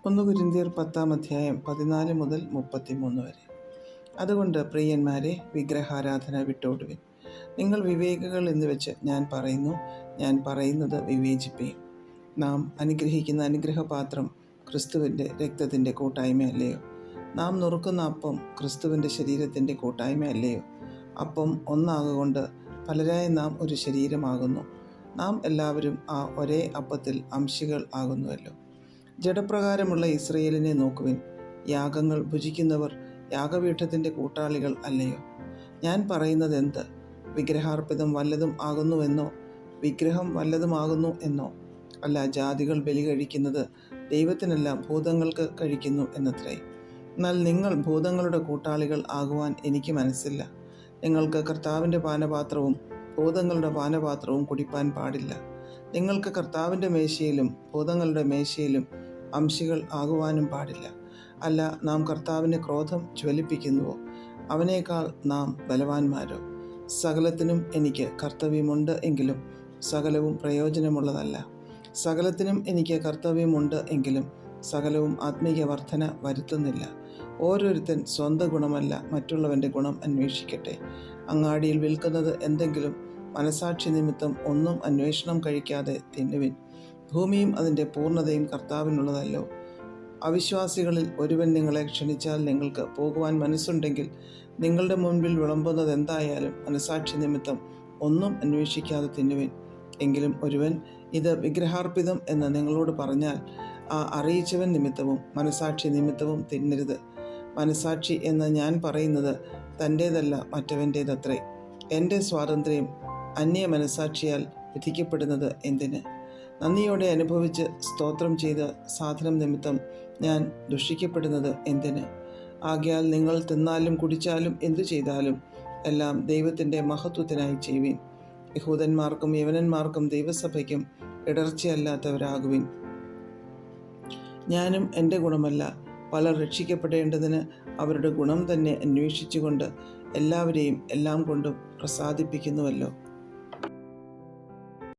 1 കൊരിന്ത്യർ 10 അധ്യായം 14 മുതൽ 33 വരെ. അതുകൊണ്ട് പ്രിയന്മാരെ, വിഗ്രഹാരാധന വിട്ടോടുവിൻ. നിങ്ങൾ വിവേകികൾ എന്ന് വെച്ച് ഞാൻ പറയുന്നത് വിവേചിപ്പീൻ. നാം അനുഗ്രഹിക്കുന്ന അനുഗ്രഹപാത്രം ക്രിസ്തുവിൻ്റെ രക്തത്തിൻ്റെ കൂട്ടായ്മയല്ലയോ? നാം നുറുക്കുന്ന അപ്പം ക്രിസ്തുവിൻ്റെ ശരീരത്തിൻ്റെ കൂട്ടായ്മയല്ലയോ? അപ്പം ഒന്നാകൊണ്ട് പലരായ നാം ഒരു ശരീരമാകുന്നു. നാം എല്ലാവരും ആ ഒരേ അപ്പത്തിൽ അംശികൾ ആകുന്നുവല്ലോ. ജഡപ്രകാരമുള്ള ഇസ്രയേലിനെ നോക്കുവിൻ. യാഗങ്ങൾ ഭുജിക്കുന്നവർ യാഗപീഠത്തിൻ്റെ കൂട്ടാളികൾ അല്ലയോ? ഞാൻ പറയുന്നത് എന്ത്? വിഗ്രഹാർപ്പിതം വല്ലതും ആകുന്നുവെന്നോ? വിഗ്രഹം വല്ലതുമാകുന്നു എന്നോ? അല്ല, ജാതികൾ ബലി കഴിക്കുന്നത് ദൈവത്തിനല്ല, ഭൂതങ്ങൾക്ക് കഴിക്കുന്നു എന്നത്രേ. എന്നാൽ നിങ്ങൾ ഭൂതങ്ങളുടെ കൂട്ടാളികൾ ആകുവാൻ എനിക്ക് മനസ്സില്ല. നിങ്ങൾക്ക് കർത്താവിൻ്റെ പാനപാത്രവും ഭൂതങ്ങളുടെ പാനപാത്രവും കുടിപ്പാൻ പാടില്ല. നിങ്ങൾക്ക് കർത്താവിൻ്റെ മേശയിലും ഭൂതങ്ങളുടെ മേശയിലും അംശികൾ ആകുവാനും പാടില്ല. അല്ല, നാം കർത്താവിൻ്റെ ക്രോധം ജ്വലിപ്പിക്കുന്നുവോ? അവനേക്കാൾ നാം ബലവാന്മാരോ? സകലത്തിനും എനിക്ക് കർത്തവ്യമുണ്ട് എങ്കിലും സകലവും പ്രയോജനമുള്ളതല്ല. സകലത്തിനും എനിക്ക് കർത്തവ്യമുണ്ട് എങ്കിലും സകലവും ആത്മീയ വർധന വരുത്തുന്നില്ല. ഓരോരുത്തൻ സ്വന്തം ഗുണമല്ല, മറ്റുള്ളവൻ്റെ ഗുണം അന്വേഷിക്കട്ടെ. അങ്ങാടിയിൽ വിൽക്കുന്നത് എന്തെങ്കിലും മനസാക്ഷി നിമിത്തം ഒന്നും അന്വേഷണം കഴിക്കാതെ തിന്നുവിൻ. ഭൂമിയും അതിൻ്റെ പൂർണ്ണതയും കർത്താവിനുള്ളതല്ലോ. അവിശ്വാസികളിൽ ഒരുവൻ നിങ്ങളെ ക്ഷണിച്ചാൽ നിങ്ങൾക്ക് പോകുവാൻ മനസ്സുണ്ടെങ്കിൽ നിങ്ങളുടെ മുൻപിൽ വിളമ്പുന്നത് എന്തായാലും മനസാക്ഷി നിമിത്തം ഒന്നും അന്വേഷിക്കാതെ തിന്നുവിൻ. എങ്കിലും ഒരുവൻ ഇത് വിഗ്രഹാർപ്പിതം എന്ന് നിങ്ങളോട് പറഞ്ഞാൽ ആ അറിയിച്ചവൻ നിമിത്തവും മനസാക്ഷി നിമിത്തവും തിന്നരുത്. മനസാക്ഷി എന്ന് ഞാൻ പറയുന്നത് തൻ്റേതല്ല, മറ്റവൻ്റേതത്രേ. എൻ്റെ സ്വാതന്ത്ര്യം അന്യ മനസാക്ഷിയാൽ വിധിക്കപ്പെടുന്നത് എന്തിന്? നന്ദിയോടെ അനുഭവിച്ച് സ്തോത്രം ചെയ്ത സാധനം നിമിത്തം ഞാൻ ദുഷിക്കപ്പെടുന്നത് എന്തിന്? ആകയാൽ നിങ്ങൾ തിന്നാലും കുടിച്ചാലും എന്തു ചെയ്താലും എല്ലാം ദൈവത്തിൻ്റെ മഹത്വത്തിനായി ചെയ്യുവിൻ. യഹൂദന്മാർക്കും യവനന്മാർക്കും ദൈവസഭയ്ക്കും ഇടർച്ചയല്ലാത്തവരാകുവിൻ. ഞാനും എൻ്റെ ഗുണമല്ല, പലർ രക്ഷിക്കപ്പെടേണ്ടതിന് അവരുടെ ഗുണം തന്നെ അന്വേഷിച്ചുകൊണ്ട് എല്ലാവരെയും എല്ലാം കൊണ്ടും പ്രസാദിപ്പിക്കുന്നുവല്ലോ.